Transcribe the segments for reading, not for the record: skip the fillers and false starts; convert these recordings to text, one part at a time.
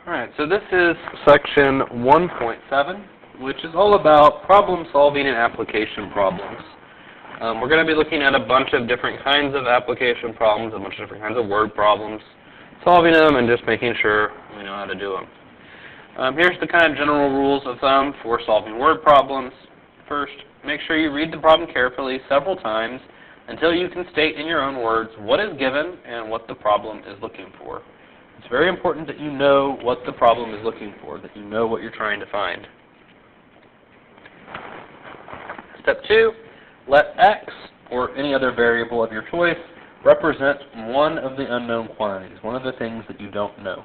Alright, so this is section 1.7, which is all about problem solving and application problems. We're going to be looking at a bunch of different kinds of application problems, a bunch of different kinds of word problems, solving them and just making sure we know how to do them. Here's the kind of general rules of thumb for solving word problems. First, make sure you read the problem carefully several times until you can state in your own words what is given and what the problem is looking for. It's very important that you know what the problem is looking for, that you know what you're trying to find. Step 2, let x, or any other variable of your choice, represent one of the unknown quantities, one of the things that you don't know.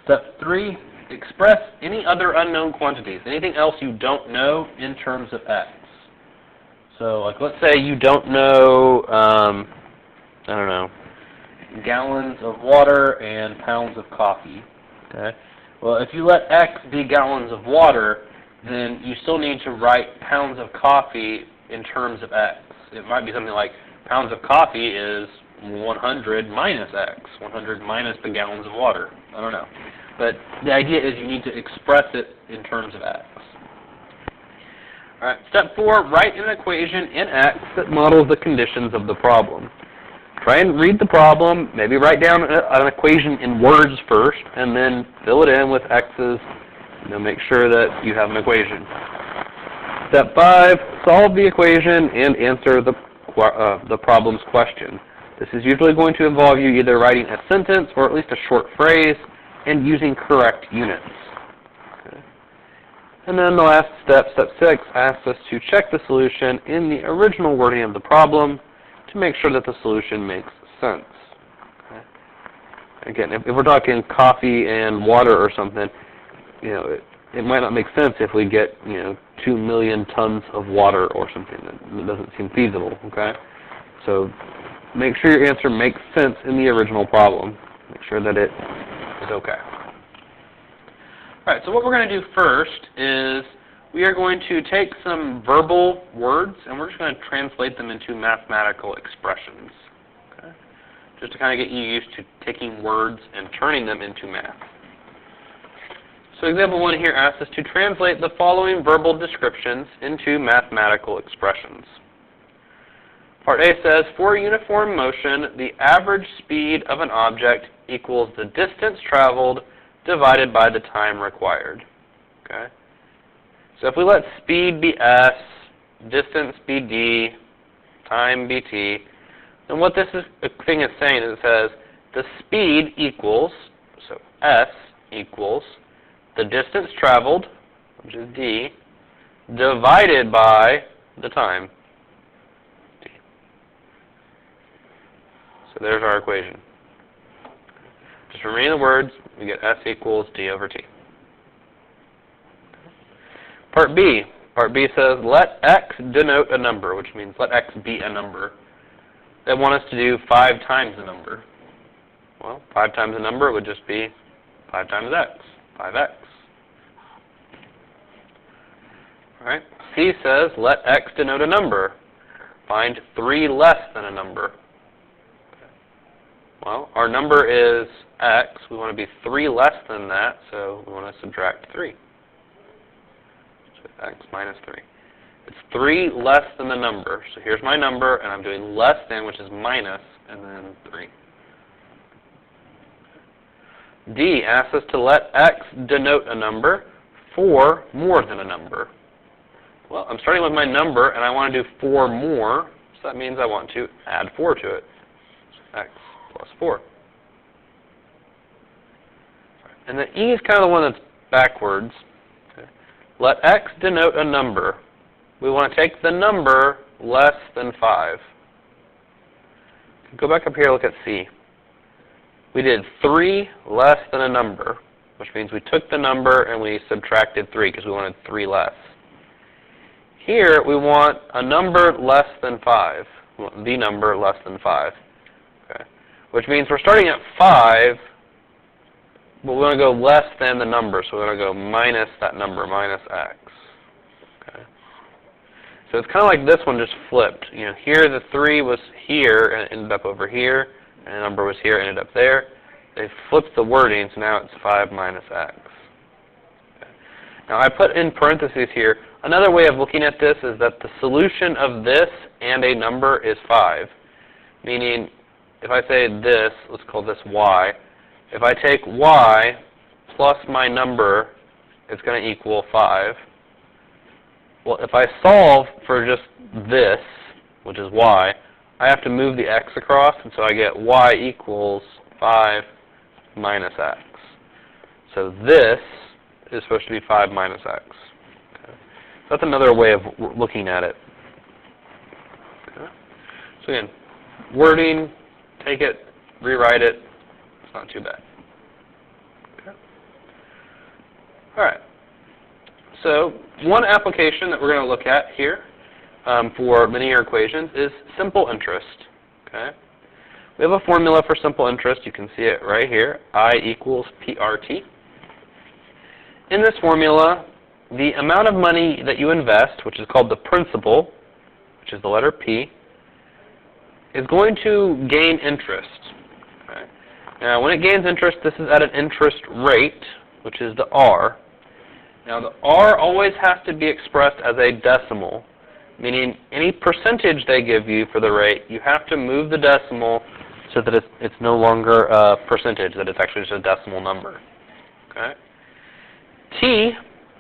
Step 3, express any other unknown quantities, anything else you don't know in terms of x. So, like, let's say you don't know, I don't know, gallons of water and pounds of coffee. Okay. Well, if you let x be gallons of water, then you still need to write pounds of coffee in terms of x. It might be something like pounds of coffee is 100 minus x, 100 minus the gallons of water. I don't know. But the idea is you need to express it in terms of x. All right, step 4, write an equation in x that models the conditions of the problem. Try and read the problem, maybe write down an equation in words first, and then fill it in with x's. Make sure that you have an equation. Step 5, solve the equation and answer the problem's question. This is usually going to involve you either writing a sentence or at least a short phrase and using correct units. Okay. And then the last step, step 6, asks us to check the solution in the original wording of the problem to make sure that the solution makes sense. Okay. Again, if we're talking coffee and water or something, it might not make sense if we get 2 million tons of water or something. That doesn't seem feasible. Okay, so make sure your answer makes sense in the original problem. Make sure that it is okay. All right. So what we're going to do first is we are going to take some verbal words and we're just going to translate them into mathematical expressions. Okay, just to kind of get you used to taking words and turning them into math. So example 1 here asks us to translate the following verbal descriptions into mathematical expressions. Part A says, for uniform motion, the average speed of an object equals the distance traveled divided by the time required. Okay? So if we let speed be s, distance be d, time be t, then what this thing is saying is it says the speed equals, so s equals, the distance traveled, which is d, divided by the time, t. So there's our equation. Just remaining the words, we get s equals d over t. Part B. Part B says, let x denote a number, which means let x be a number. They want us to do 5 times a number. Well, 5 times a number would just be 5 times x, 5x. All right. C says, let x denote a number. Find 3 less than a number. Okay. Well, our number is x. We want to be 3 less than that, so we want to subtract 3. So x minus 3. It's 3 less than the number. So here's my number, and I'm doing less than, which is minus, and then 3. D asks us to let x denote a number for more than a number. Well, I'm starting with my number, and I want to do 4 more, so that means I want to add 4 to it. So x plus 4. And the E is kind of the one that's backwards. Okay. Let x denote a number. We want to take the number less than 5. Go back up here, look at C. We did 3 less than a number, which means we took the number and we subtracted 3 because we wanted 3 less. Here, we want a number less than 5. We want the number less than 5. Okay. Which means we're starting at 5, but we want to go less than the number, so we're going to go minus that number, minus x. Okay. So it's kind of like this one just flipped. Here the 3 was here and it ended up over here, and the number was here and ended up there. they flipped the wording, so now it's 5 minus x. Okay. Now I put in parentheses here, another way of looking at this is that the solution of this and a number is 5. Meaning, if I say this, let's call this y. If I take y plus my number, it's going to equal 5. Well, if I solve for just this, which is y, I have to move the x across, and so I get y equals 5 minus x. So this is supposed to be 5 minus x. Okay. That's another way of looking at it. Okay. So again, wording, take it, rewrite it, it's not too bad. Okay. All right. So one application that we're going to look at here for linear equations is simple interest. Okay. We have a formula for simple interest. You can see it right here. I equals PRT. In this formula, the amount of money that you invest, which is called the principal, which is the letter P, is going to gain interest. Okay. Now, when it gains interest, this is at an interest rate, which is the R. Now, the R always has to be expressed as a decimal, meaning any percentage they give you for the rate, you have to move the decimal so that it's no longer a percentage, that it's actually just a decimal number. Okay. T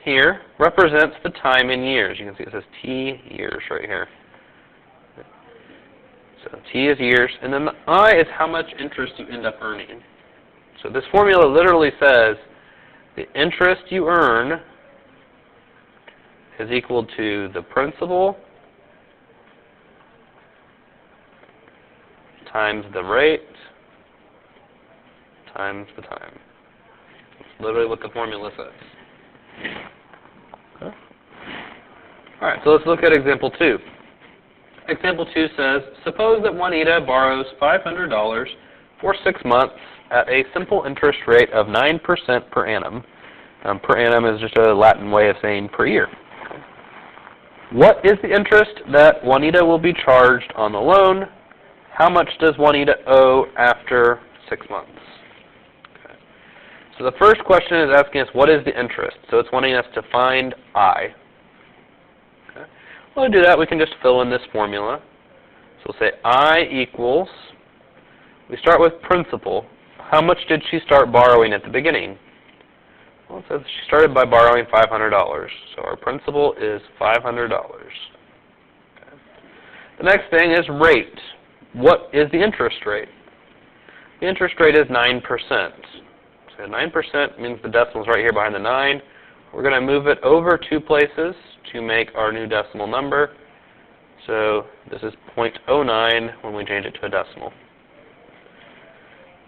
here represents the time in years. You can see it says T years right here. So T is years, and then the I is how much interest you end up earning. So this formula literally says the interest you earn is equal to the principal times the rate times the time. That's literally what the formula says. Okay. All right, so let's look at example 2. Example 2 says, suppose that Juanita borrows $500 for 6 months at a simple interest rate of 9% per annum. Per annum is just a Latin way of saying per year. Okay. What is the interest that Juanita will be charged on the loan? How much does Juanita owe after 6 months? Okay. So the first question is asking us, what is the interest? So it's wanting us to find I. Okay. Well, to do that, we can just fill in this formula. So we'll say I equals, we start with principal. How much did she start borrowing at the beginning? Well, it says she started by borrowing $500. So our principal is $500. Okay. The next thing is rate. What is the interest rate? The interest rate is 9%. So 9% means the decimal is right here behind the 9. We're going to move it over 2 places to make our new decimal number. So this is 0.09 when we change it to a decimal.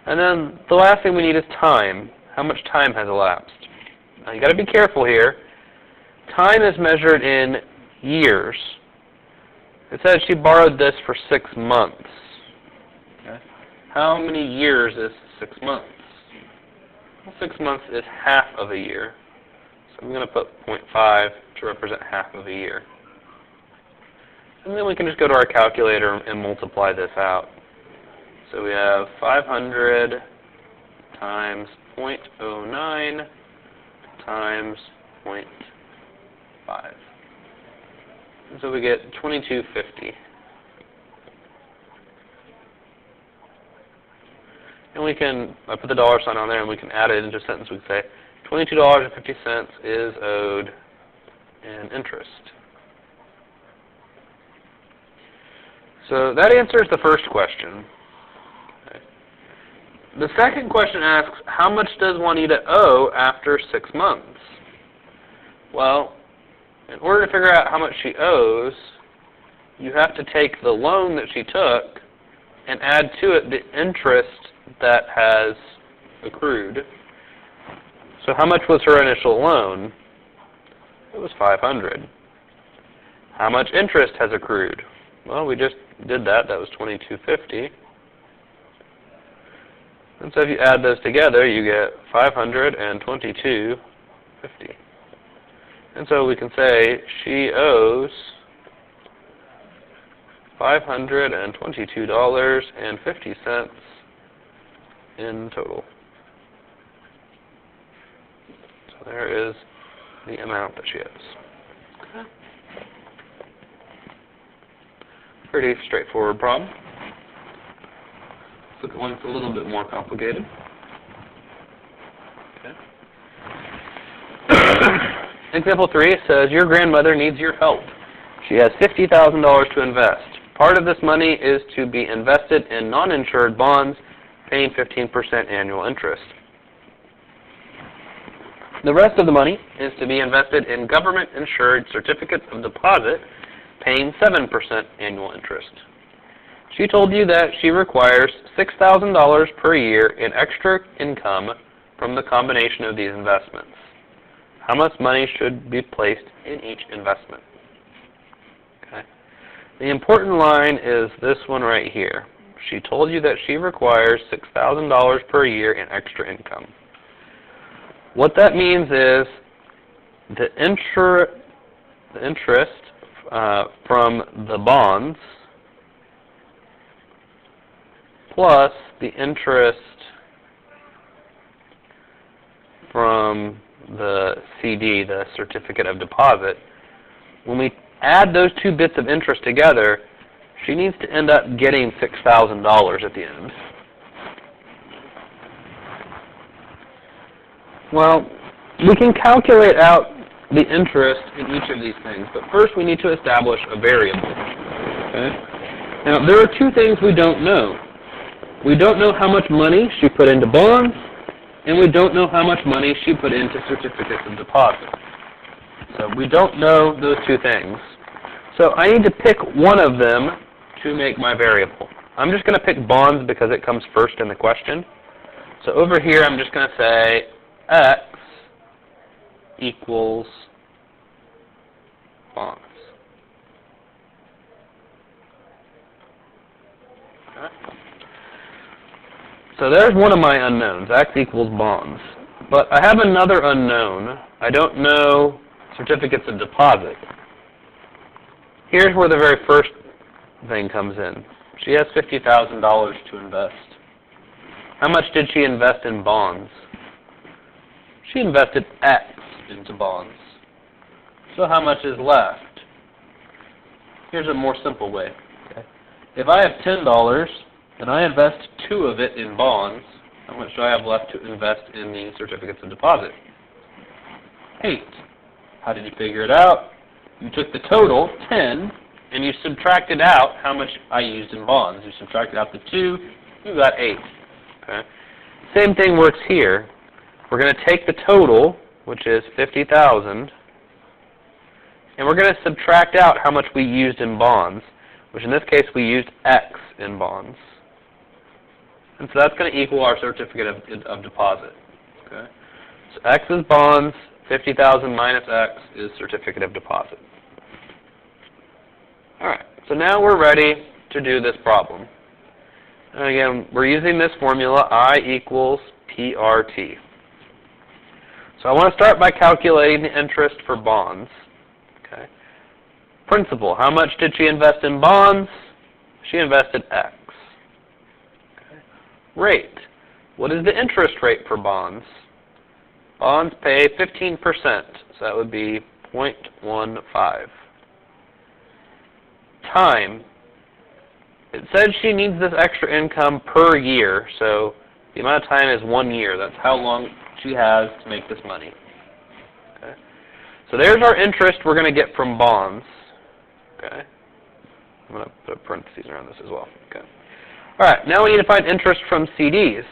And then the last thing we need is time. How much time has elapsed? Now you got to be careful here. Time is measured in years. It says she borrowed this for 6 months. Okay. How many years is 6 months? Well, 6 months is half of a year. So I'm going to put 0.5 to represent half of a year. And then we can just go to our calculator and multiply this out. So we have 500 times 0.09 times 0.5. And so we get 2250. And we can, I put the dollar sign on there and we can add it into a sentence. We can say $22.50 is owed in interest. So that answers the first question. Okay. The second question asks, how much does Juanita owe after 6 months? Well, in order to figure out how much she owes, you have to take the loan that she took and add to it the interest that has accrued. So how much was her initial loan? It was $500. How much interest has accrued? Well, we just did that. That was $22.50. And so if you add those together, you get $500 and $22.50. And so we can say she owes $522.50 in total. the amount that she owes. Okay. Pretty straightforward problem. Let's look at one that's a little bit more complicated. Okay. Example 3 says, your grandmother needs your help. She has $50,000 to invest. Part of this money is to be invested in non-insured bonds, paying 15% annual interest. The rest of the money is to be invested in government-insured certificates of deposit, paying 7% annual interest. She told you that she requires $6,000 per year in extra income from the combination of these investments. How much money should be placed in each investment? Okay. The important line is this one right here. She told you that she requires $6,000 per year in extra income. What that means is the interest from the bonds plus the interest from the CD, the certificate of deposit. When we add those two bits of interest together, she needs to end up getting $6,000 at the end. Well, we can calculate out the interest in each of these things, but first we need to establish a variable. Okay? Now, there are two things we don't know. We don't know how much money she put into bonds, and we don't know how much money she put into certificates of deposit. So we don't know those two things. So I need to pick one of them to make my variable. I'm just going to pick bonds because it comes first in the question. So over here I'm just going to say X equals bonds. Okay. So there's one of my unknowns, X equals bonds. But I have another unknown. I don't know certificates of deposit. Here's where the very first thing comes in. She has $50,000 to invest. How much did she invest in bonds? She invested X into bonds. So how much is left? Here's a more simple way. Okay. If I have $10 and I invest 2 of it in bonds, how much do I have left to invest in the certificates of deposit? 8. How did you figure it out? You took the total, 10, and you subtracted out how much I used in bonds. You subtracted out the 2, you got 8. Okay. Same thing works here. We're going to take the total, which is $50,000, and we're going to subtract out how much we used in bonds, which in this case we used X in bonds. And so that's going to equal our certificate of deposit. Okay. So X is bonds, 50,000 minus X is certificate of deposit. All right, so now we're ready to do this problem. And again, we're using this formula, I equals PRT. So I want to start by calculating the interest for bonds. Okay. Principal, how much did she invest in bonds? She invested X. Okay. Rate, what is the interest rate for bonds? Bonds pay 15%, so that would be 0.15. Time, it says she needs this extra income per year, so the amount of time is 1 year. That's how long she has to make this money. Okay. So there's our interest we're going to get from bonds. Okay. I'm going to put a parentheses around this as well. Okay. All right, now we need to find interest from CDs.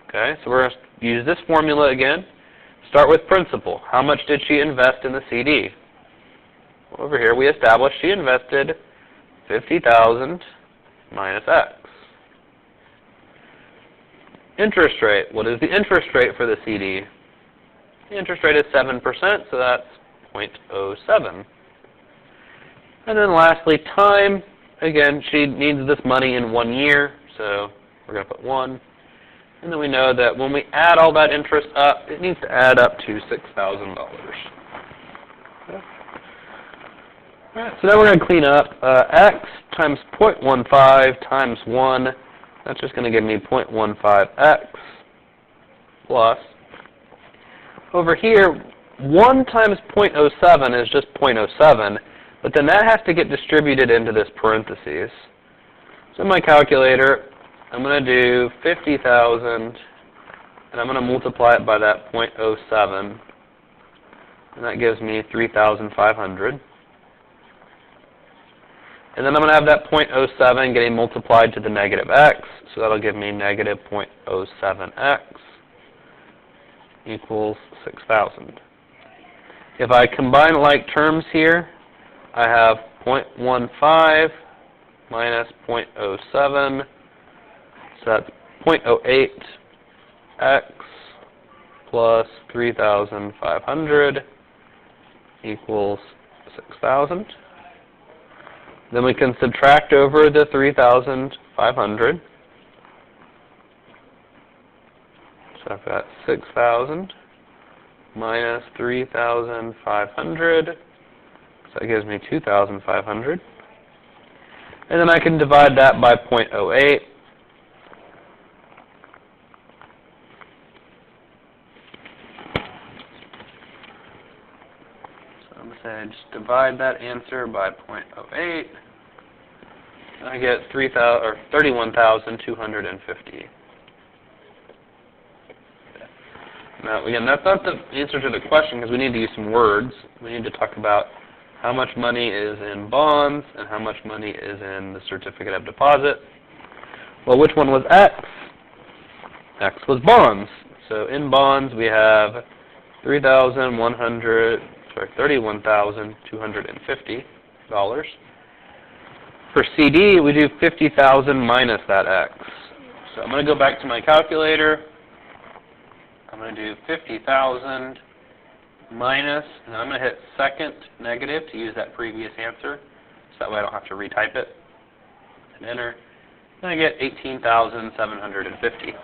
Okay, so we're going to use this formula again. Start with principal. How much did she invest in the CD? Over here we established she invested 50,000 minus X. Interest rate. What is the interest rate for the CD? The interest rate is 7%, so that's 0.07. And then lastly, time. Again, she needs this money in 1 year, so we're going to put 1. And then we know that when we add all that interest up, it needs to add up to $6,000. Okay. All right, so now we're going to clean up. X times 0.15 times 1. That's just going to give me 0.15x plus. Over here, 1 times 0.07 is just 0.07, but then that has to get distributed into this parentheses. So in my calculator, I'm going to do 50,000, and I'm going to multiply it by that 0.07, and that gives me 3,500. And then I'm going to have that 0.07 getting multiplied to the negative x, so that'll give me negative 0.07x equals 6,000. If I combine like terms here, I have 0.15 minus 0.07, so that's 0.08x plus 3,500 equals 6,000. Then we can subtract over the 3,500. So I've got 6,000 minus 3,500. So that gives me 2,500. And then I can divide that by 0.08. So I'm going to say just divide that answer by 0.08. And I get 31,250. Now, again, that's not the answer to the question because we need to use some words. We need to talk about how much money is in bonds and how much money is in the certificate of deposit. Well, which one was X? X was bonds. So in bonds, we have $31,250. For CD, we do 50,000 minus that X. So I'm going to go back to my calculator. I'm going to do 50,000 minus, and I'm going to hit second negative to use that previous answer, so that way I don't have to retype it. And enter. And I get 18,750.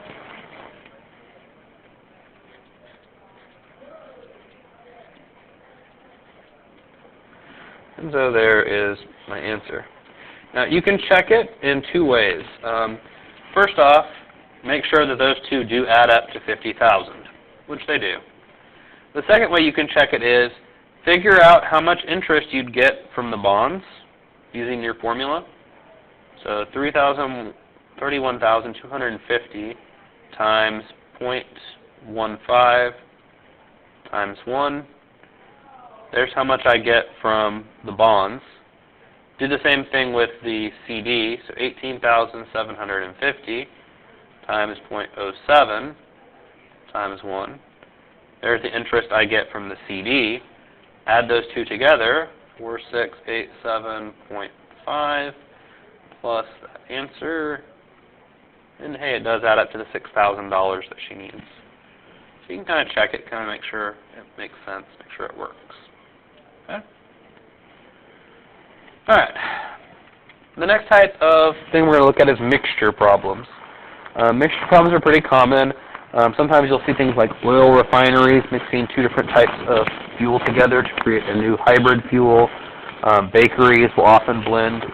And so there is my answer. Now you can check it in two ways. First off, make sure that those two do add up to 50,000, which they do. The second way you can check it is figure out how much interest you'd get from the bonds using your formula. So 31,250 times 0.15 times 1. There's how much I get from the bonds. Do the same thing with the CD, so 18,750 times 0.07 times 1. There's the interest I get from the CD. Add those two together, 4687.5 plus that answer. And hey, it does add up to the $6,000 that she needs. So you can kind of check it, kind of make sure it makes sense, make sure it works. Okay? Alright. The next type of thing we're going to look at is mixture problems. Mixture problems are pretty common. Sometimes you'll see things like oil refineries mixing two different types of fuel together to create a new hybrid fuel. Bakeries will often blend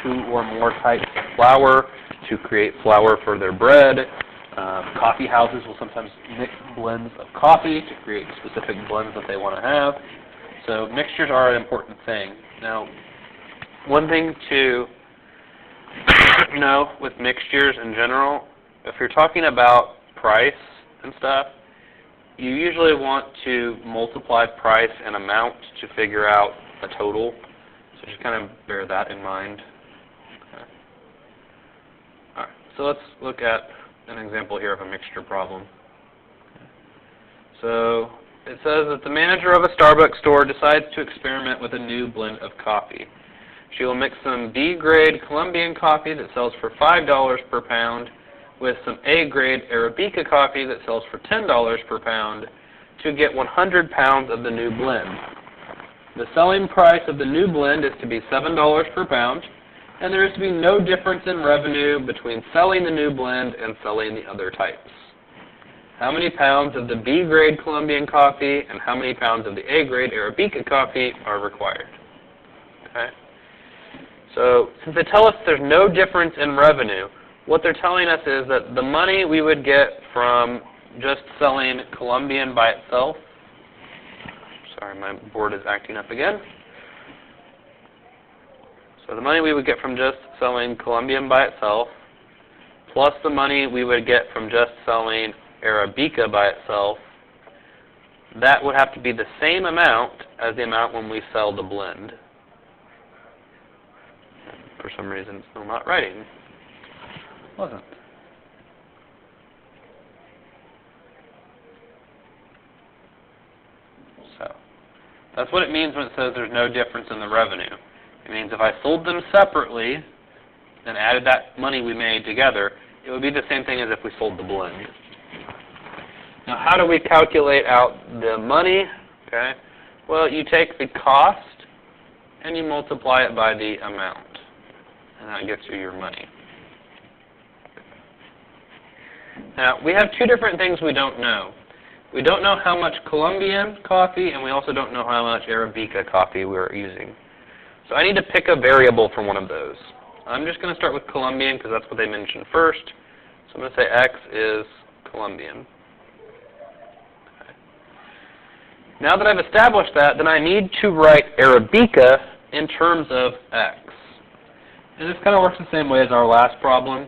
two or more types of flour to create flour for their bread. Coffee houses will sometimes mix blends of coffee to create specific blends that they want to have. So mixtures are an important thing. Now, one thing to know with mixtures in general, if you're talking about price and stuff, you usually want to multiply price and amount to figure out a total. So just kind of bear that in mind. Okay. All right, so let's look at an example here of a mixture problem. So it says that the manager of a Starbucks store decides to experiment with a new blend of coffee. She will mix some B-grade Colombian coffee that sells for $5 per pound with some A-grade Arabica coffee that sells for $10 per pound to get 100 pounds of the new blend. The selling price of the new blend is to be $7 per pound, and there is to be no difference in revenue between selling the new blend and selling the other types. How many pounds of the B-grade Colombian coffee and how many pounds of the A-grade Arabica coffee are required? Okay. So since they tell us there's no difference in revenue, what they're telling us is that the money we would get from just selling Colombian by itself Sorry, my board is acting up again. So the money we would get from just selling Colombian by itself, plus the money we would get from just selling Arabica by itself, that would have to be the same amount as the amount when we sell the blend. For some reason, it's still not writing. Wasn't. So that's what it means when it says there's no difference in the revenue. It means if I sold them separately and added that money we made together, it would be the same thing as if we sold the blend. Now, how do we calculate out the money? Okay. Well, you take the cost and you multiply it by the amount, and that gets you your money. Now, we have two different things we don't know. We don't know how much Colombian coffee, and we also don't know how much Arabica coffee we're using. So I need to pick a variable for one of those. I'm just going to start with Colombian because that's what they mentioned first. So I'm going to say X is Colombian. Okay. Now that I've established that, then I need to write Arabica in terms of X. And this kind of works the same way as our last problem.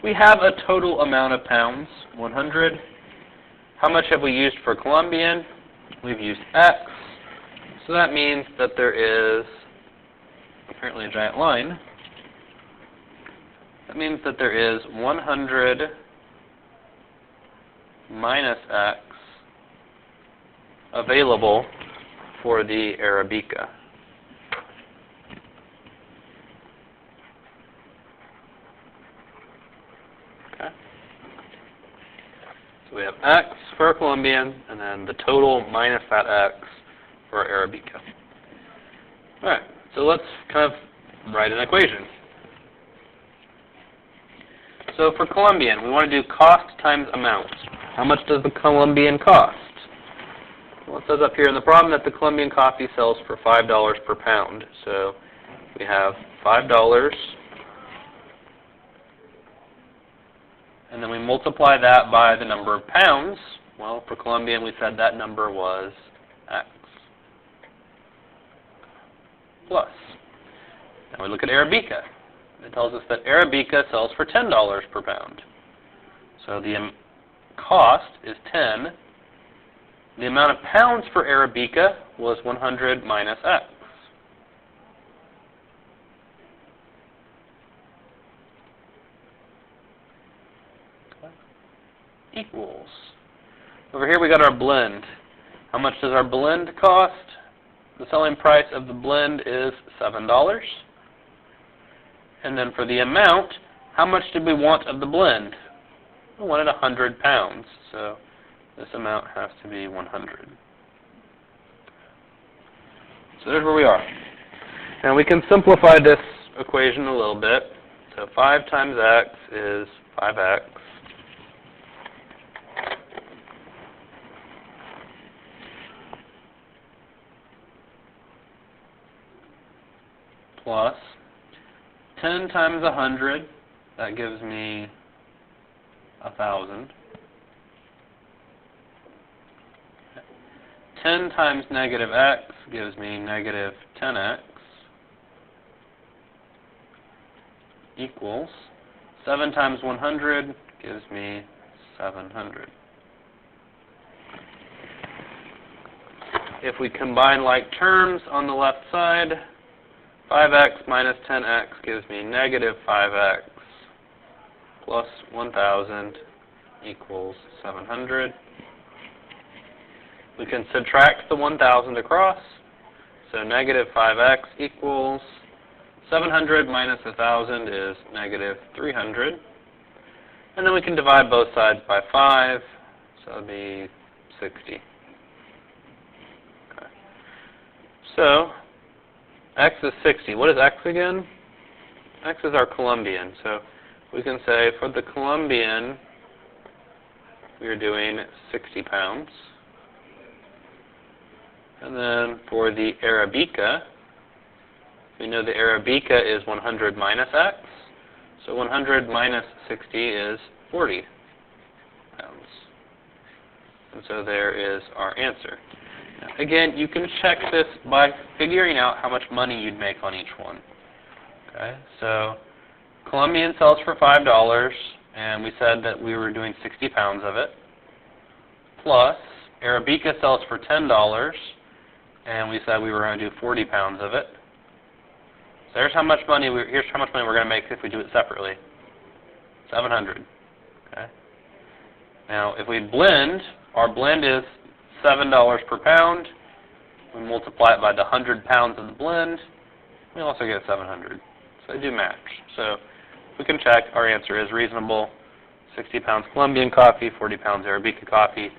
We have a total amount of pounds, 100. How much have we used for Colombian? We've used X. So that means that there is apparently a giant line. That means that there is 100 minus X available for the Arabica. Okay. So we have X for Colombian, and then the total minus that X for Arabica. All right. So let's kind of write an equation. So for Colombian, we want to do cost times amount. How much does the Colombian cost? Well, it says up here in the problem that the Colombian coffee sells for $5 per pound. So we have $5, and then we multiply that by the number of pounds. Well, for Colombian, we said that number was X. Plus. Now we look at Arabica. It tells us that Arabica sells for $10 per pound. So the cost is 10. The amount of pounds for Arabica was 100 minus X. Equals. Over here we got our blend. How much does our blend cost? The selling price of the blend is $7. And then for the amount, how much did we want of the blend? We wanted 100 pounds, so this amount has to be 100. So there's where we are. Now we can simplify this equation a little bit. So 5 times X is 5X. Plus 10 times 100, that gives me 1,000. 10 times negative X gives me negative 10X equals 7 times 100 gives me 700. If we combine like terms on the left side, 5X minus 10X gives me negative 5X plus 1,000 equals 700. We can subtract the 1,000 across, so negative 5X equals 700 minus 1,000 is negative 300. And then we can divide both sides by 5, so it would be 60. Okay. So X is 60. What is X again? X is our Colombian. So we can say for the Colombian, we are doing 60 pounds. And then for the Arabica, we know the Arabica is 100 minus X. So 100 minus 60 is 40 pounds. And so there is our answer. Again, you can check this by figuring out how much money you'd make on each one. Okay, so Colombian sells for $5, and we said that we were doing 60 pounds of it. Plus, Arabica sells for $10, and we said we were going to do 40 pounds of it. So here's how much money we're going to make if we do it separately. 700. Okay. Now, if we blend, our blend is $7 per pound. We multiply it by the 100 pounds of the blend. We also get 700. So they do match. So we can check. Our answer is reasonable. 60 pounds Colombian coffee, 40 pounds Arabica coffee.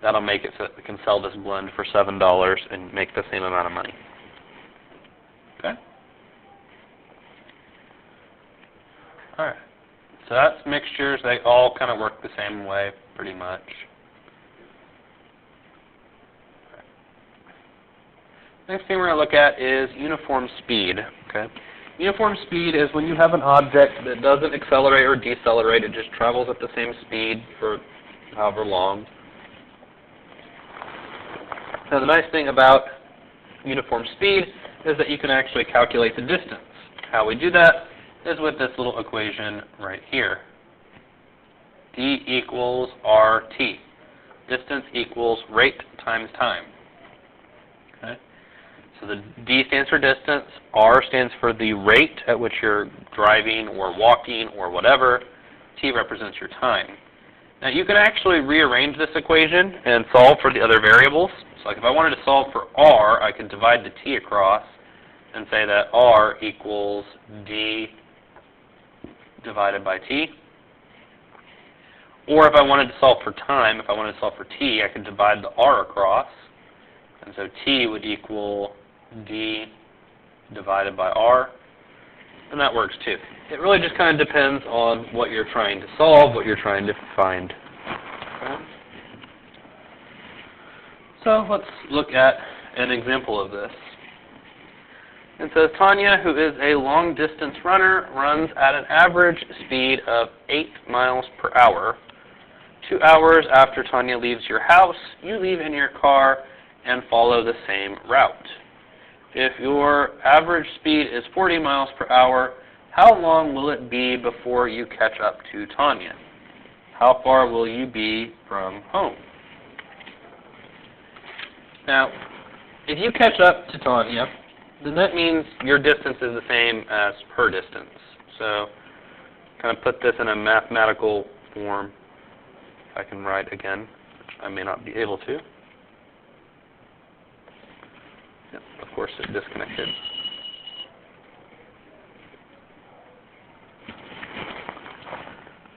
That'll make it so that we can sell this blend for $7 and make the same amount of money. Okay? All right. So that's mixtures. They all kind of work the same way, pretty much. Next thing we're going to look at is uniform speed. Okay? Uniform speed is when you have an object that doesn't accelerate or decelerate. It just travels at the same speed for however long. Now the nice thing about uniform speed is that you can actually calculate the distance. How we do that is with this little equation right here. D equals RT. Distance equals rate times time. Okay? So the D stands for distance, R stands for the rate at which you're driving or walking or whatever, T represents your time. Now you can actually rearrange this equation and solve for the other variables. So like if I wanted to solve for R, I could divide the T across and say that R equals D divided by T. Or if I wanted to solve for time, if I wanted to solve for T, I could divide the R across. And so T would equal D divided by R. And that works too. It really just kind of depends on what you're trying to solve, what you're trying to find. Okay. So let's look at an example of this. It says Tanya, who is a long-distance runner, runs at an average speed of 8 miles per hour. 2 hours after Tanya leaves your house, you leave in your car and follow the same route. If your average speed is 40 miles per hour, how long will it be before you catch up to Tanya? How far will you be from home? Now, if you catch up to Tanya, then that means your distance is the same as her distance. So, kind of put this in a mathematical form. If I can write again, which I may not be able to. Yep, of course, it disconnected.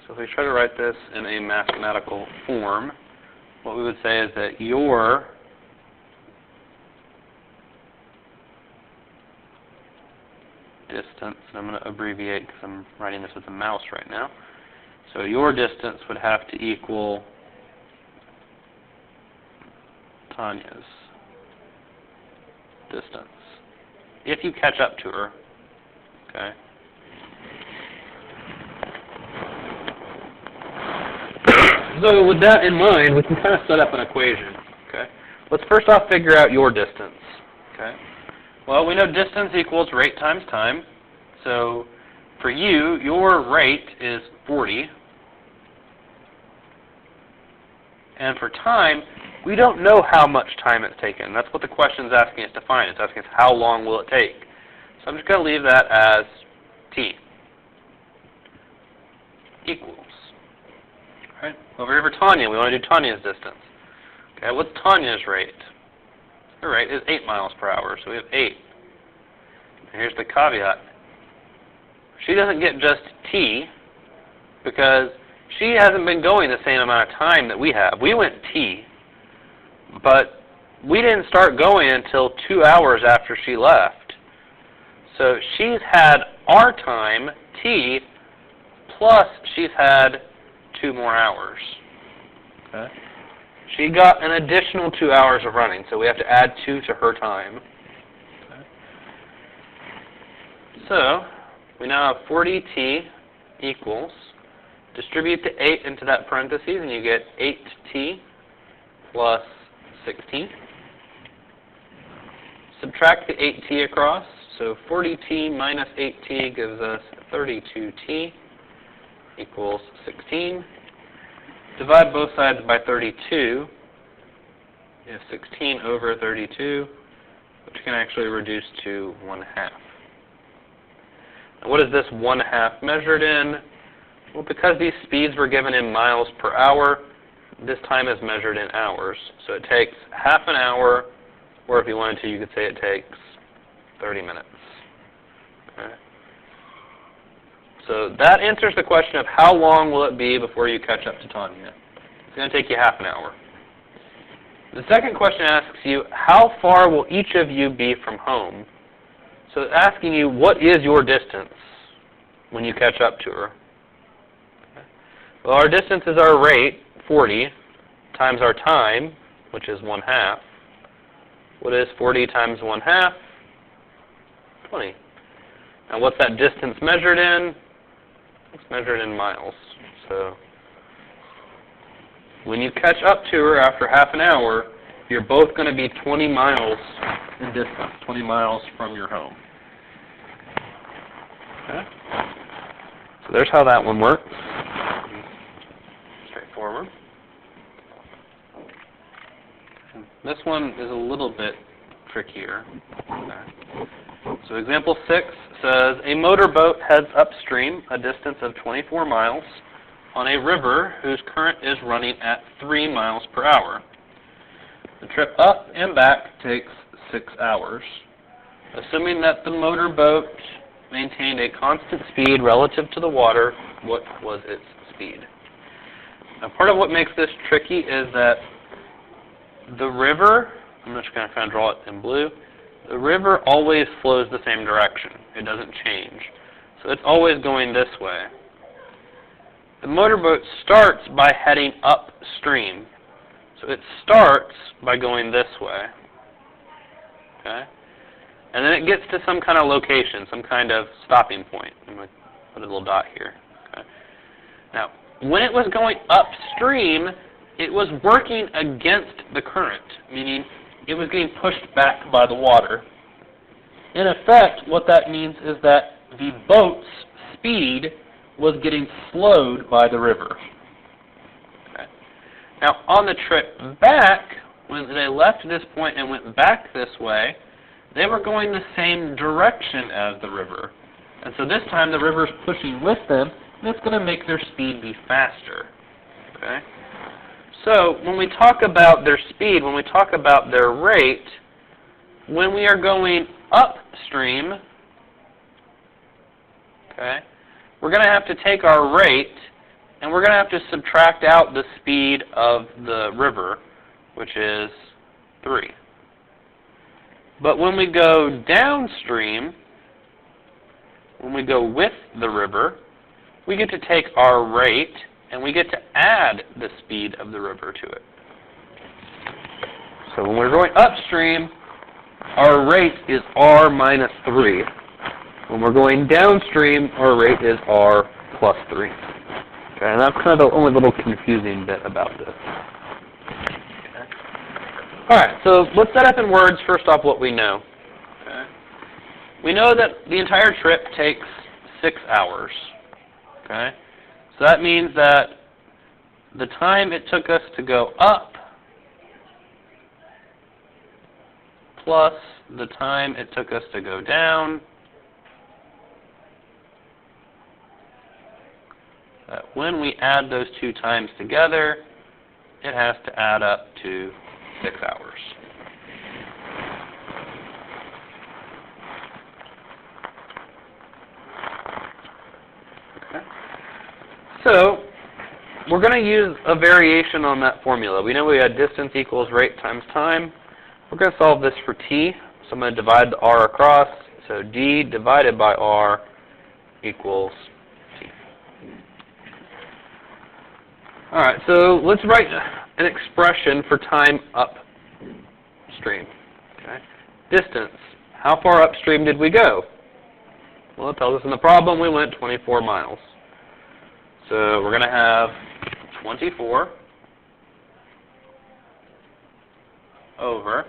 So if we try to write this in a mathematical form, what we would say is that your distance, and I'm going to abbreviate because I'm writing this with a mouse right now. So your distance would have to equal Tanya's distance if you catch up to her. Okay. So with that in mind, we can kind of set up an equation. Okay. Let's first off figure out your distance. Okay. Well, we know distance equals rate times time. So for you, your rate is 40. And for time, we don't know how much time it's taken. That's what the question is asking us to find. It's asking us how long will it take. So I'm just going to leave that as T equals. All right. Over here for Tanya, we want to do Tanya's distance. Okay, what's Tanya's rate? Her rate is 8 miles per hour, so we have 8. And here's the caveat. She doesn't get just T because she hasn't been going the same amount of time that we have. We went T, but we didn't start going until 2 hours after she left. So she's had our time, T, plus she's had 2 more hours. Okay. She got an additional 2 hours of running, so we have to add 2 to her time. Okay. So we now have 40T equals, distribute the 8 into that parentheses, and you get 8T plus 16. subtract the 8t across. So 40t minus 8t gives us 32t equals 16. Divide both sides by 32. You have 16 over 32, which can actually reduce to 1/2. Now what is this 1/2 measured in? Well, because these speeds were given in miles per hour, this time is measured in hours. So it takes half an hour, or if you wanted to, you could say it takes 30 minutes. Okay. So that answers the question of how long will it be before you catch up to Tanya. It's going to take you half an hour. The second question asks you, how far will each of you be from home? So it's asking you, what is your distance when you catch up to her? Okay. Well, our distance is our rate, 40, times our time, which is 1/2. What is 40 times 1/2? 20. Now what's that distance measured in? It's measured in miles. So when you catch up to her after half an hour, you're both going to be 20 miles in distance, 20 miles from your home. Okay. So there's how that one works. Straightforward. This one is a little bit trickier. Okay. So example 6 says, a motorboat heads upstream a distance of 24 miles on a river whose current is running at 3 miles per hour. The trip up and back takes 6 hours. Assuming that the motorboat maintained a constant speed relative to the water, what was its speed? Now, part of what makes this tricky is that the river, I'm just going to kind of draw it in blue, the river always flows the same direction. It doesn't change. So it's always going this way. The motorboat starts by heading upstream. So it starts by going this way. Okay? And then it gets to some kind of location, some kind of stopping point. I'm going to put a little dot here. Okay? Now, when it was going upstream, it was working against the current, meaning it was getting pushed back by the water. In effect, what that means is that the boat's speed was getting slowed by the river. Okay. Now, on the trip back, when they left this point and went back this way, they were going the same direction as the river. And so this time the river's pushing with them, and it's going to make their speed be faster. Okay? So when we talk about their speed, when we talk about their rate, when we are going upstream, okay, we're going to have to take our rate and we're going to have to subtract out the speed of the river, which is 3. But when we go downstream, when we go with the river, we get to take our rate and we get to add the speed of the river to it. So when we're going upstream, our rate is r minus 3. When we're going downstream, our rate is r plus 3. Okay, and that's kind of the only little confusing bit about this. Okay. All right, so let's set up in words, first off, what we know. Okay. We know that the entire trip takes 6 hours. Okay. So that means that the time it took us to go up plus the time it took us to go down, when we add those two times together, it has to add up to 6 hours. Okay. So we're going to use a variation on that formula. We know we had distance equals rate times time. We're going to solve this for t. So I'm going to divide the r across. So d divided by r equals t. All right, so let's write an expression for time upstream. Okay. Distance. How far upstream did we go? Well, it tells us in the problem we went 24 miles. So we're going to have 24 over.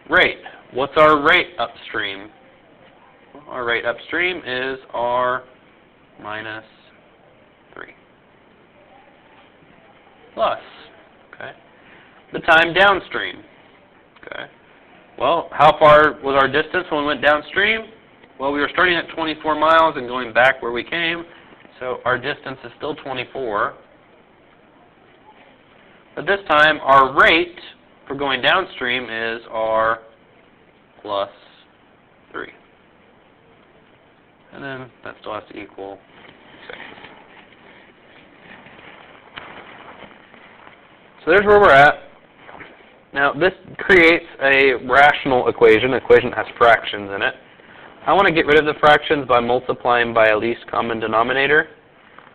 Rate. What's our rate upstream? Our rate upstream is r minus 3 plus, okay, the time downstream. Okay. Well, how far was our distance when we went downstream? Well, we were starting at 24 miles and going back where we came, so our distance is still 24. But this time, our rate for going downstream is r plus 3. And then that still has to equal 6. So there's where we're at. Now, this creates a rational equation, an equation that has fractions in it. I want to get rid of the fractions by multiplying by a least common denominator.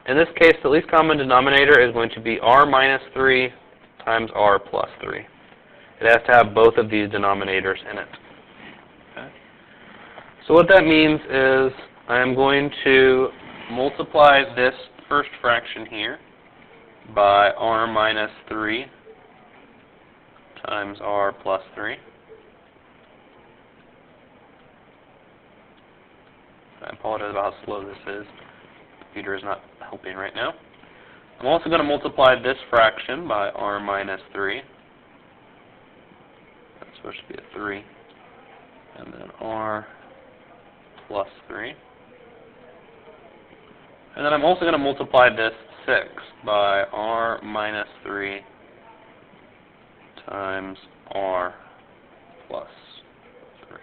In this case, the least common denominator is going to be r minus 3 times r plus 3. It has to have both of these denominators in it. Okay. So what that means is I am going to multiply this first fraction here by r minus 3 times r plus 3. I apologize about how slow this is. The computer is not helping right now. I'm also going to multiply this fraction by r minus 3. That's supposed to be a 3. And then r plus 3. And then I'm also going to multiply this 6 by r minus 3 times r plus 3.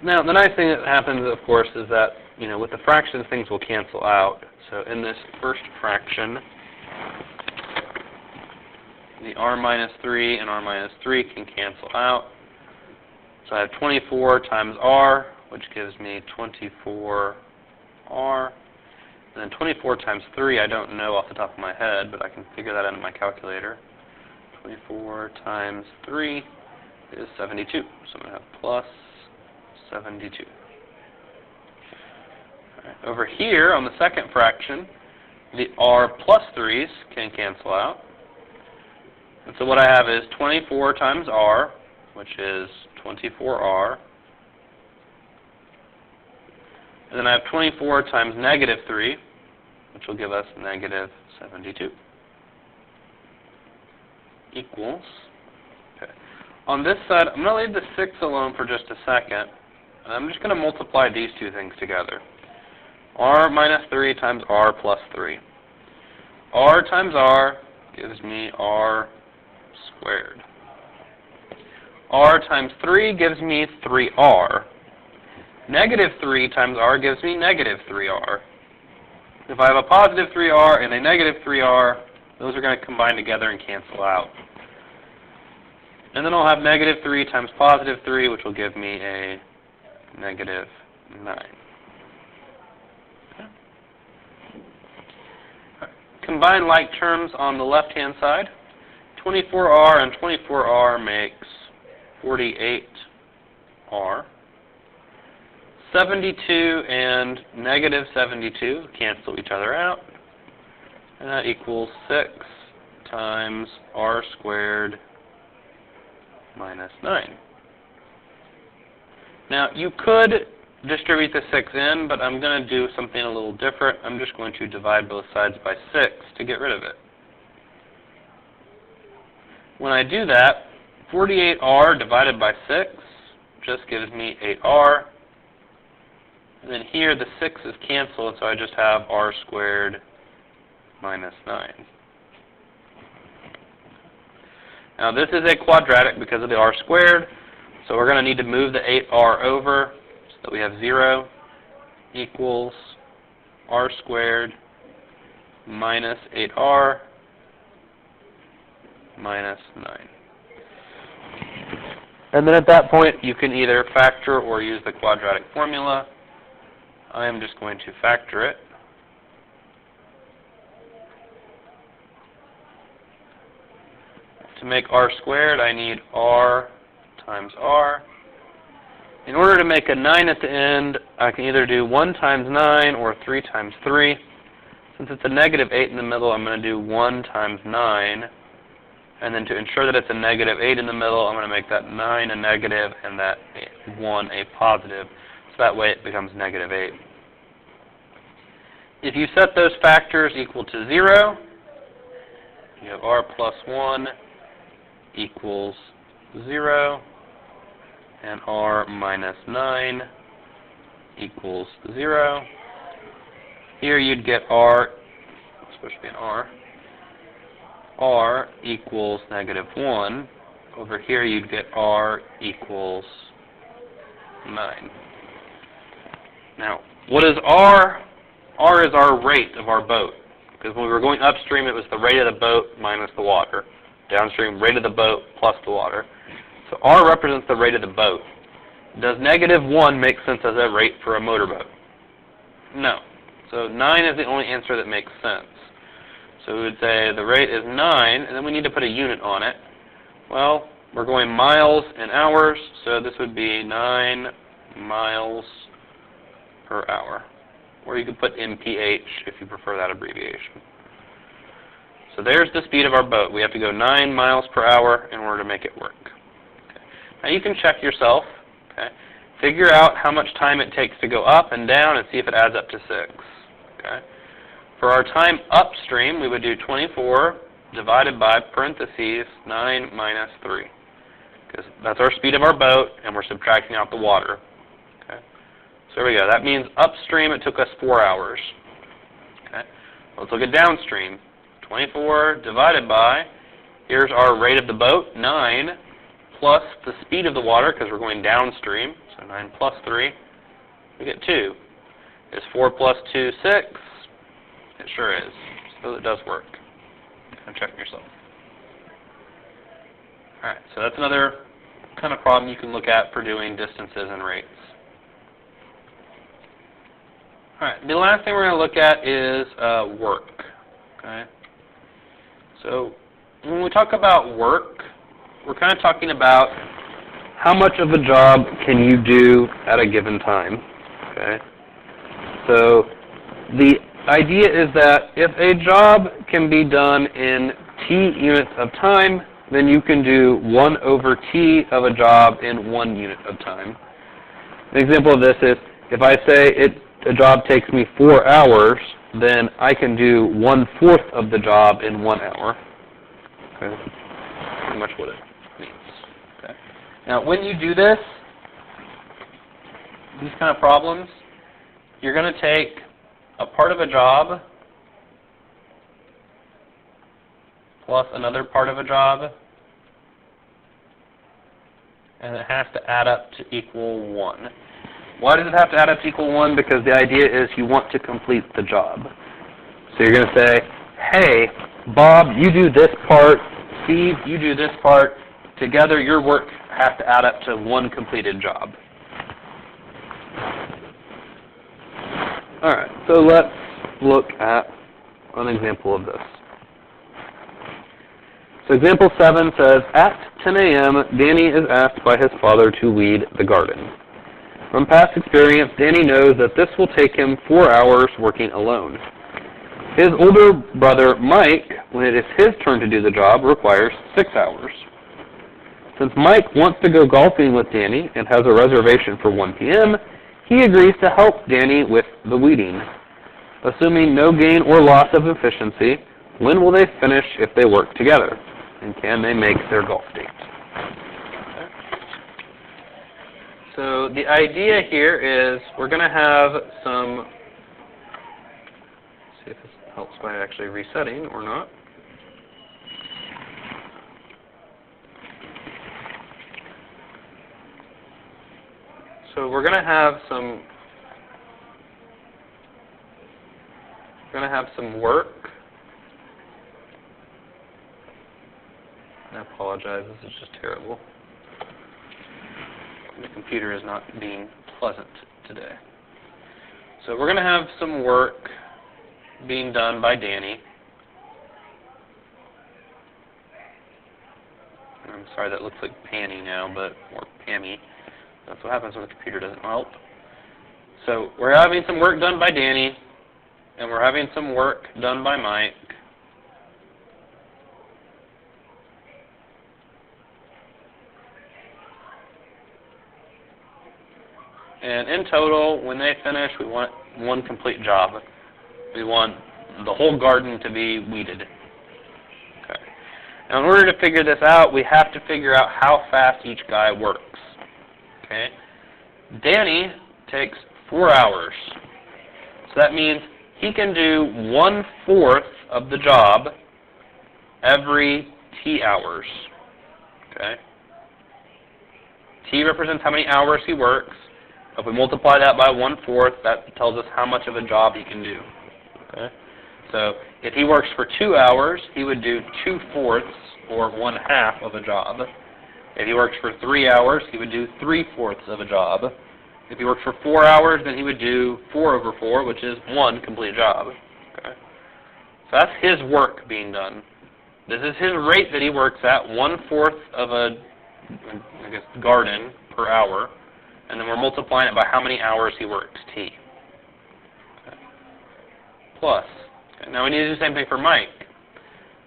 Now, the nice thing that happens, of course, is that, with the fractions, things will cancel out. So in this first fraction, the r minus 3 and r minus 3 can cancel out. So I have 24 times r, which gives me 24r. And then 24 times 3, I don't know off the top of my head, but I can figure that out in my calculator. 24 times 3 is 72. So I'm going to have plus 72. Right. Over here, on the second fraction, the r plus 3's can cancel out. And so what I have is 24 times r, which is 24r. And then I have 24 times negative 3, which will give us negative 72. Equals. Okay. On this side, I'm going to leave the 6 alone for just a second. And I'm just going to multiply these two things together. R minus 3 times R plus 3. R times R gives me R squared. R times 3 gives me 3R. Negative 3 times R gives me negative 3R. If I have a positive 3R and a negative 3R, those are going to combine together and cancel out. And then I'll have negative 3 times positive 3, which will give me a negative 9. Okay. Right. Combine like terms on the left-hand side. 24R and 24R makes 48R. 72 and negative 72 cancel each other out. And that equals 6 times R squared minus 9. Now, you could distribute the 6 in, but I'm going to do something a little different. I'm just going to divide both sides by 6 to get rid of it. When I do that, 48R divided by 6 just gives me 8R. And then here the 6 is canceled, so I just have R squared minus 9. Now this is a quadratic because of the R squared, so we're going to need to move the 8R over so that we have 0 equals R squared minus 8R minus 9. And then at that point, you can either factor or use the quadratic formula. I am just going to factor it. To make R squared, I need R times R. In order to make a 9 at the end, I can either do 1 times 9 or 3 times 3. Since it's a negative 8 in the middle, I'm going to do 1 times 9. And then to ensure that it's a negative 8 in the middle, I'm going to make that 9 a negative and that 1 a positive. So that way it becomes negative 8. If you set those factors equal to 0, you have r plus 1 equals 0, and r minus 9 equals 0. Here you'd get r, it's supposed to be an r equals negative 1. Over here you'd get r equals 9. Now, what is r? R is our rate of our boat. Because when we were going upstream, it was the rate of the boat minus the water. Downstream, rate of the boat plus the water. So r represents the rate of the boat. Does negative 1 make sense as a rate for a motorboat? No. So 9 is the only answer that makes sense. So we would say the rate is 9, and then we need to put a unit on it. Well, we're going miles and hours, so this would be 9 miles per hour. Or you could put MPH if you prefer that abbreviation. So there's the speed of our boat. We have to go 9 miles per hour in order to make it work. Okay. Now you can check yourself. Okay. Figure out how much time it takes to go up and down and see if it adds up to 6. Okay. For our time upstream, we would do 24 divided by parentheses 9 minus 3. Because that's our speed of our boat, and we're subtracting out the water. Okay. So there we go. That means upstream it took us 4 hours. Okay. Let's look at downstream. 24 divided by, here's our rate of the boat, 9, plus the speed of the water, because we're going downstream. So 9 plus 3, we get 2. Is 4 plus 2 6? It sure is. So it does work. And check yourself. Alright, so that's another kind of problem you can look at for doing distances and rates. Alright, the last thing we're going to look at is work. Okay. So when we talk about work, we're kind of talking about how much of a job can you do at a given time. Okay. So the idea is that if a job can be done in t units of time, then you can do 1 over t of a job in 1 unit of time. An example of this is if I say a job takes me 4 hours, then I can do 1/4 of the job in 1 hour. Okay. Pretty much what it means. Okay. Now, when you do this, these kind of problems, you're going to take a part of a job plus another part of a job, and it has to add up to equal 1. Why does it have to add up to equal 1? Because the idea is you want to complete the job. So you're going to say, hey, Bob, you do this part. Steve, you do this part. Together, your work has to add up to 1 completed job. All right, so let's look at an example of this. So example 7 says, at 10 a.m., Danny is asked by his father to weed the garden. From past experience, Danny knows that this will take him 4 hours working alone. His older brother, Mike, when it is his turn to do the job, requires 6 hours. Since Mike wants to go golfing with Danny and has a reservation for 1 p.m., he agrees to help Danny with the weeding. Assuming no gain or loss of efficiency, when will they finish if they work together? And can they make their golf date? Okay. So the idea here is we're going to have some, see if this helps by actually resetting or not. So we're going to have some work. I apologize, this is just terrible. The computer is not being pleasant today. So we're going to have some work being done by Danny. I'm sorry, that looks like Panny now, but or Pammy. That's what happens when the computer doesn't help. So we're having some work done by Danny, and we're having some work done by Mike. And in total, when they finish, we want one complete job. We want the whole garden to be weeded. Okay. Now, in order to figure this out, we have to figure out how fast each guy works. Okay. Danny takes 4 hours. So that means he can do 1/4 of the job every T hours. Okay. T represents how many hours he works. If we multiply that by 1/4, that tells us how much of a job he can do. Okay. So if he works for 2 hours, he would do 2/4 or 1/2 of a job. If he works for 3 hours, he would do 3/4 of a job. If he works for 4 hours, then he would do 4/4, which is one complete job. Okay. So that's his work being done. This is his rate that he works at, 1/4 of a, garden per hour, and then we're multiplying it by how many hours he works, T. Okay. Plus. Okay. Now we need to do the same thing for Mike.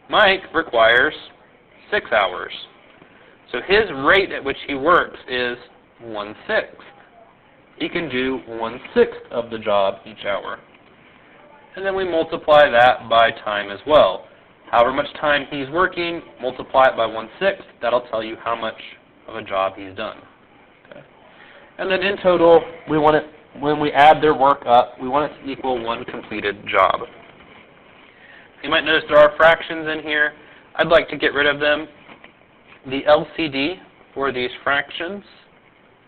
Mike requires 6 hours. So his rate at which he works is 1/6. He can do 1/6 of the job each hour. And then we multiply that by time as well. However much time he's working, multiply it by 1/6. That'll tell you how much of a job he's done. Okay. And then in total, we want it, when we add their work up, we want it to equal one completed job. You might notice there are fractions in here. I'd like to get rid of them. The LCD for these fractions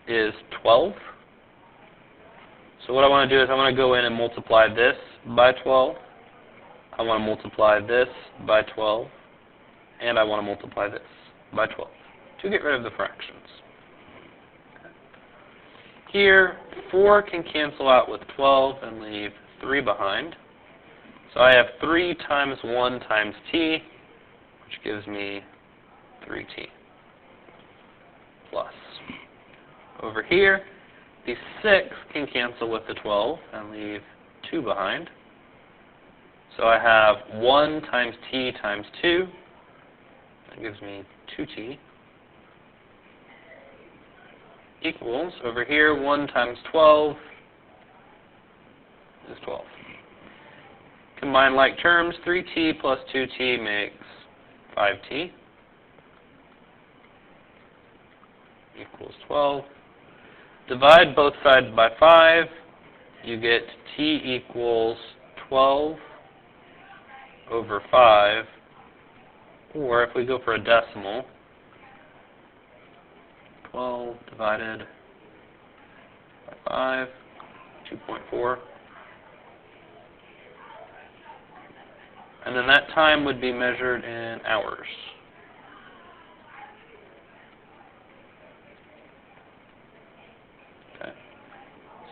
is 12. So what I want to do is I want to go in and multiply this by 12. I want to multiply this by 12. And I want to multiply this by 12 to get rid of the fractions. Okay. Here, 4 can cancel out with 12 and leave 3 behind. So I have 3 times 1 times t, which gives me 3t plus. Over here, the 6 can cancel with the 12 and leave 2 behind. So I have 1 times t times 2. That gives me 2t. Equals, over here, 1 times 12 is 12. Combine like terms, 3t plus 2t makes 5t. Equals 12. Divide both sides by 5. You get t equals 12 over 5. Or if we go for a decimal, 12 divided by 5, 2.4. And then that time would be measured in hours. Okay.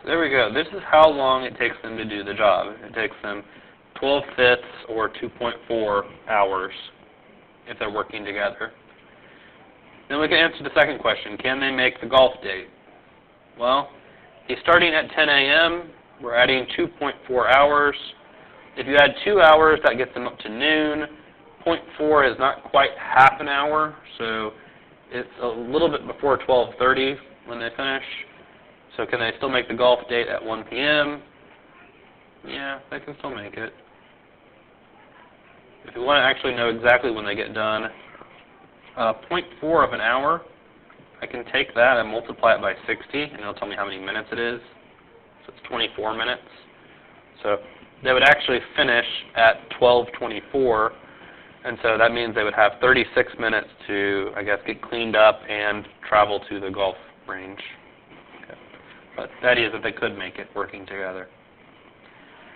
So there we go. This is how long it takes them to do the job. It takes them 12/5 or 2.4 hours if they're working together. Then we can answer the second question. Can they make the golf date? Well, he's starting at 10 a.m. We're adding 2.4 hours. If you add 2 hours, that gets them up to noon. 0.4 is not quite half an hour, so it's a little bit before 12:30 when they finish. So can they still make the golf date at 1 p.m.? Yeah, they can still make it. If you want to actually know exactly when they get done, 0.4 of an hour, I can take that and multiply it by 60, and it'll tell me how many minutes it is. So it's 24 minutes. So they would actually finish at 12:24, and so that means they would have 36 minutes to, I guess, get cleaned up and travel to the golf range. Okay. But that is if they could make it working together.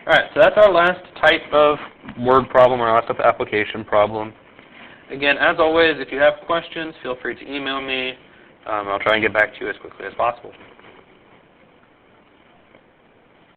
All right, so that's our last type of word problem, or last type of application problem. Again, as always, if you have questions, feel free to email me. I'll try and get back to you as quickly as possible.